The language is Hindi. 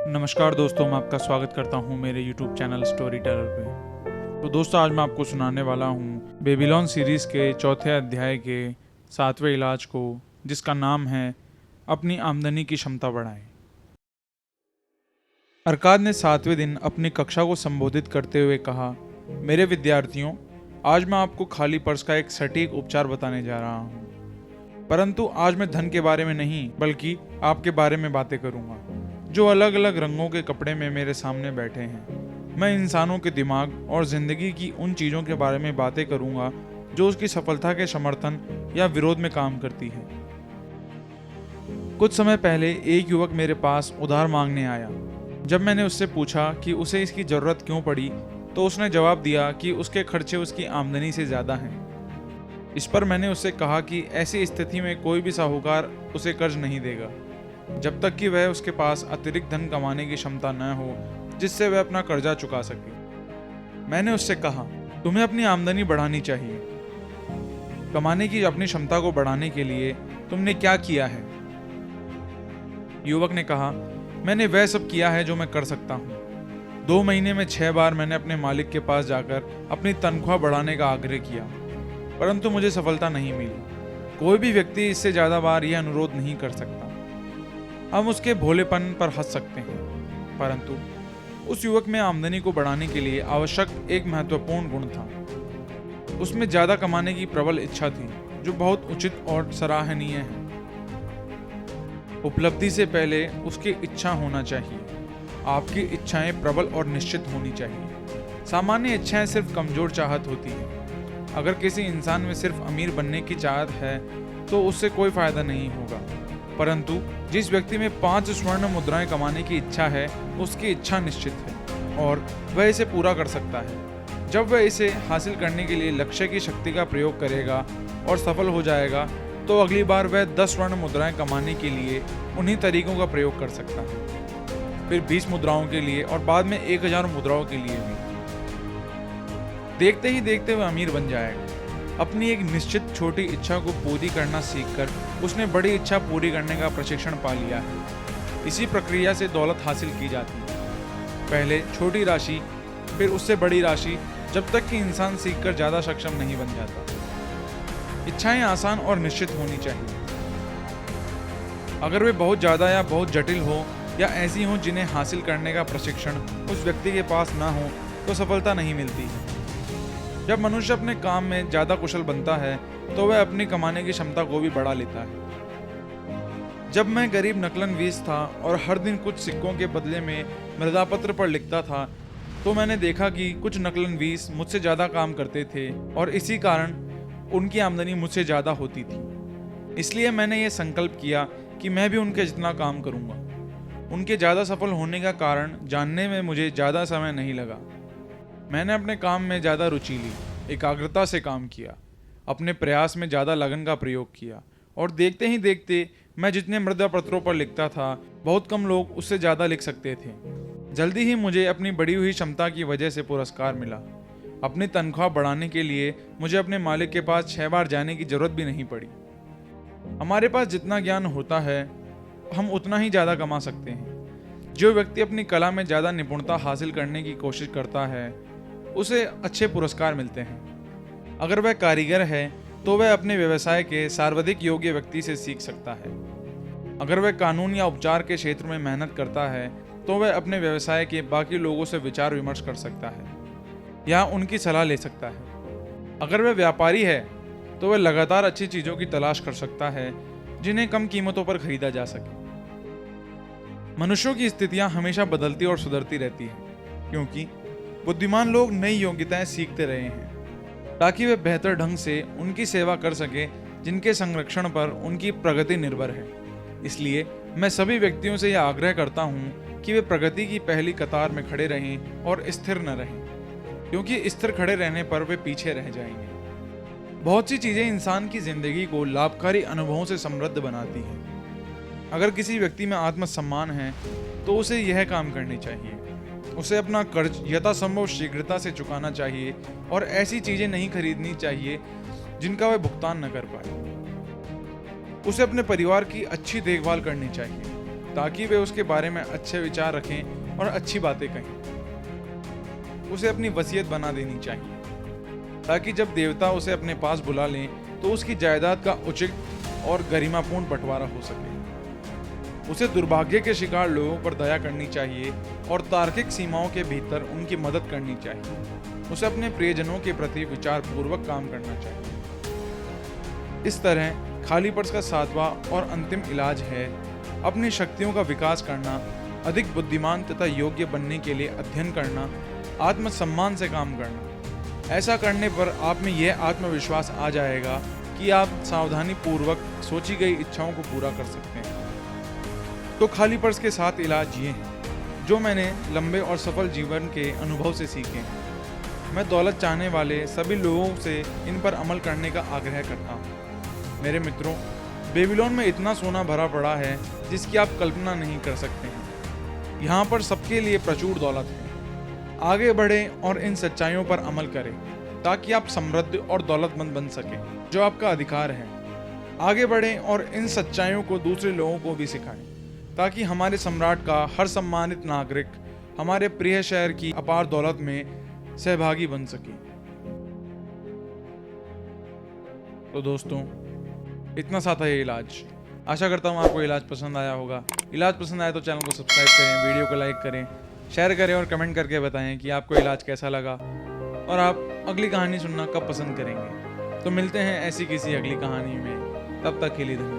नमस्कार दोस्तों, मैं आपका स्वागत करता हूं मेरे YouTube चैनल स्टोरी टेलर पे। तो दोस्तों, आज मैं आपको सुनाने वाला हूं बेबीलोन सीरीज़ के चौथे अध्याय के 7वें इलाज को, जिसका नाम है अपनी आमदनी की क्षमता बढ़ाएं। अरकाद ने 7वें दिन अपनी कक्षा को संबोधित करते हुए कहा, मेरे विद्यार्थियों, आज मैं आपको खाली पर्स का एक सटीक उपचार बताने जा रहा हूँ। परंतु आज मैं धन के बारे में नहीं, बल्कि आपके बारे में बातें करूंगा, जो अलग अलग रंगों के कपड़े में मेरे सामने बैठे हैं। मैं इंसानों के दिमाग और जिंदगी की उन चीज़ों के बारे में बातें करूंगा जो उसकी सफलता के समर्थन या विरोध में काम करती है। कुछ समय पहले एक युवक मेरे पास उधार मांगने आया। जब मैंने उससे पूछा कि उसे इसकी ज़रूरत क्यों पड़ी, तो उसने जवाब दिया कि उसके खर्चे उसकी आमदनी से ज़्यादा हैं। इस पर मैंने उससे कहा कि ऐसी स्थिति में कोई भी साहूकार उसे कर्ज नहीं देगा, जब तक कि वह उसके पास अतिरिक्त धन कमाने की क्षमता न हो जिससे वह अपना कर्जा चुका सके। मैंने उससे कहा, तुम्हें अपनी आमदनी बढ़ानी चाहिए। कमाने की अपनी क्षमता को बढ़ाने के लिए तुमने क्या किया है? युवक ने कहा, मैंने वह सब किया है जो मैं कर सकता हूँ। 2 महीने में 6 बार मैंने अपने मालिक के पास जाकर अपनी तनख्वाह बढ़ाने का आग्रह किया, परंतु मुझे सफलता नहीं मिली। कोई भी व्यक्ति इससे ज़्यादा बार यह अनुरोध नहीं कर सकता। हम उसके भोलेपन पर हंस सकते हैं, परंतु उस युवक में आमदनी को बढ़ाने के लिए आवश्यक एक महत्वपूर्ण गुण था। उसमें ज़्यादा कमाने की प्रबल इच्छा थी, जो बहुत उचित और सराहनीय है। उपलब्धि से पहले उसकी इच्छा होना चाहिए। आपकी इच्छाएं प्रबल और निश्चित होनी चाहिए। सामान्य इच्छाएं सिर्फ कमजोर चाहत होती हैं। अगर किसी इंसान में सिर्फ अमीर बनने की चाहत है तो उससे कोई फायदा नहीं होगा, परंतु जिस व्यक्ति में 5 स्वर्ण मुद्राएं कमाने की इच्छा है, उसकी इच्छा निश्चित है और वह इसे पूरा कर सकता है। जब वह इसे हासिल करने के लिए लक्ष्य की शक्ति का प्रयोग करेगा और सफल हो जाएगा, तो अगली बार वह 10 स्वर्ण मुद्राएं कमाने के लिए उन्हीं तरीकों का प्रयोग कर सकता है, फिर 20 मुद्राओं के लिए और बाद में 1000 मुद्राओं के लिए भी। देखते ही देखते वह अमीर बन जाएगा। अपनी एक निश्चित छोटी इच्छा को पूरी करना सीखकर उसने बड़ी इच्छा पूरी करने का प्रशिक्षण पा लिया है। इसी प्रक्रिया से दौलत हासिल की जाती है। पहले छोटी राशि, फिर उससे बड़ी राशि, जब तक कि इंसान सीखकर ज़्यादा सक्षम नहीं बन जाता। इच्छाएं आसान और निश्चित होनी चाहिए। अगर वे बहुत ज़्यादा या बहुत जटिल हो या ऐसी हों जिन्हें हासिल करने का प्रशिक्षण उस व्यक्ति के पास ना हो, तो सफलता नहीं मिलती है। जब मनुष्य अपने काम में ज़्यादा कुशल बनता है तो वह अपनी कमाने की क्षमता को भी बढ़ा लेता है। जब मैं गरीब नकलनवीस था और हर दिन कुछ सिक्कों के बदले में मृदापत्र पर लिखता था, तो मैंने देखा कि कुछ नकलनवीस मुझसे ज़्यादा काम करते थे और इसी कारण उनकी आमदनी मुझसे ज़्यादा होती थी। इसलिए मैंने ये संकल्प किया कि मैं भी उनके जितना काम करूँगा। उनके ज़्यादा सफल होने का कारण जानने में मुझे ज़्यादा समय नहीं लगा। मैंने अपने काम में ज़्यादा रुचि ली, एकाग्रता से काम किया, अपने प्रयास में ज़्यादा लगन का प्रयोग किया और देखते ही देखते मैं जितने मृदा पत्रों पर लिखता था, बहुत कम लोग उससे ज़्यादा लिख सकते थे। जल्दी ही मुझे अपनी बढ़ी हुई क्षमता की वजह से पुरस्कार मिला। अपनी तनख्वाह बढ़ाने के लिए मुझे अपने मालिक के पास 6 बार जाने की जरूरत भी नहीं पड़ी। हमारे पास जितना ज्ञान होता है, हम उतना ही ज़्यादा कमा सकते हैं। जो व्यक्ति अपनी कला में ज़्यादा निपुणता हासिल करने की कोशिश करता है, उसे अच्छे पुरस्कार मिलते हैं। अगर वह कारीगर है तो वह अपने व्यवसाय के सर्वाधिक योग्य व्यक्ति से सीख सकता है। अगर वह कानून या उपचार के क्षेत्र में मेहनत करता है तो वह अपने व्यवसाय के बाकी लोगों से विचार विमर्श कर सकता है या उनकी सलाह ले सकता है। अगर वह व्यापारी है तो वह लगातार अच्छी चीज़ों की तलाश कर सकता है जिन्हें कम कीमतों पर खरीदा जा सके। मनुष्यों की स्थितियां हमेशा बदलती और सुधरती रहती हैं, क्योंकि बुद्धिमान लोग नई योग्यताएं सीखते रहे हैं ताकि वे बेहतर ढंग से उनकी सेवा कर सके जिनके संरक्षण पर उनकी प्रगति निर्भर है। इसलिए मैं सभी व्यक्तियों से यह आग्रह करता हूं कि वे प्रगति की पहली कतार में खड़े रहें और स्थिर न रहें, क्योंकि स्थिर खड़े रहने पर वे पीछे रह जाएंगे। बहुत सी चीज़ें इंसान की जिंदगी को लाभकारी अनुभवों से समृद्ध बनाती हैं। अगर किसी व्यक्ति में आत्मसम्मान है तो उसे यह काम करने चाहिए। उसे अपना कर्ज यथासंभव शीघ्रता से चुकाना चाहिए और ऐसी चीजें नहीं खरीदनी चाहिए जिनका वह भुगतान न कर पाए। उसे अपने परिवार की अच्छी देखभाल करनी चाहिए ताकि वे उसके बारे में अच्छे विचार रखें और अच्छी बातें कहें। उसे अपनी वसीयत बना देनी चाहिए ताकि जब देवता उसे अपने पास बुला लें तो उसकी जायदाद का उचित और गरिमापूर्ण बंटवारा हो सके। उसे दुर्भाग्य के शिकार लोगों पर दया करनी चाहिए और तार्किक सीमाओं के भीतर उनकी मदद करनी चाहिए। उसे अपने प्रियजनों के प्रति विचारपूर्वक काम करना चाहिए। इस तरह खाली पर्स का 7वां और अंतिम इलाज है अपनी शक्तियों का विकास करना, अधिक बुद्धिमान तथा योग्य बनने के लिए अध्ययन करना, आत्मसम्मान से काम करना। ऐसा करने पर आप में यह आत्मविश्वास आ जाएगा कि आप सावधानी पूर्वक सोची गई इच्छाओं को पूरा कर सकते हैं। तो खाली पर्स के 7 इलाज ये हैं जो मैंने लंबे और सफल जीवन के अनुभव से सीखे। मैं दौलत चाहने वाले सभी लोगों से इन पर अमल करने का आग्रह करता हूँ। मेरे मित्रों, बेबीलोन में इतना सोना भरा पड़ा है जिसकी आप कल्पना नहीं कर सकते हैं। यहाँ पर सबके लिए प्रचुर दौलत है। आगे बढ़ें और इन सच्चाइयों पर अमल करें ताकि आप समृद्ध और दौलतमंद बन सकें, जो आपका अधिकार है। आगे बढ़ें और इन सच्चाइयों को दूसरे लोगों को भी सिखाएं ताकि हमारे सम्राट का हर सम्मानित नागरिक हमारे प्रिय शहर की अपार दौलत में सहभागी बन सके। तो दोस्तों, इतना सा था ये इलाज। आशा करता हूँ आपको इलाज पसंद आया होगा। इलाज पसंद आया तो चैनल को सब्सक्राइब करें, वीडियो को लाइक करें, शेयर करें और कमेंट करके बताएं कि आपको इलाज कैसा लगा और आप अगली कहानी सुनना कब पसंद करेंगे। तो मिलते हैं ऐसी किसी अगली कहानी में। तब तक के लिए धन्यवाद।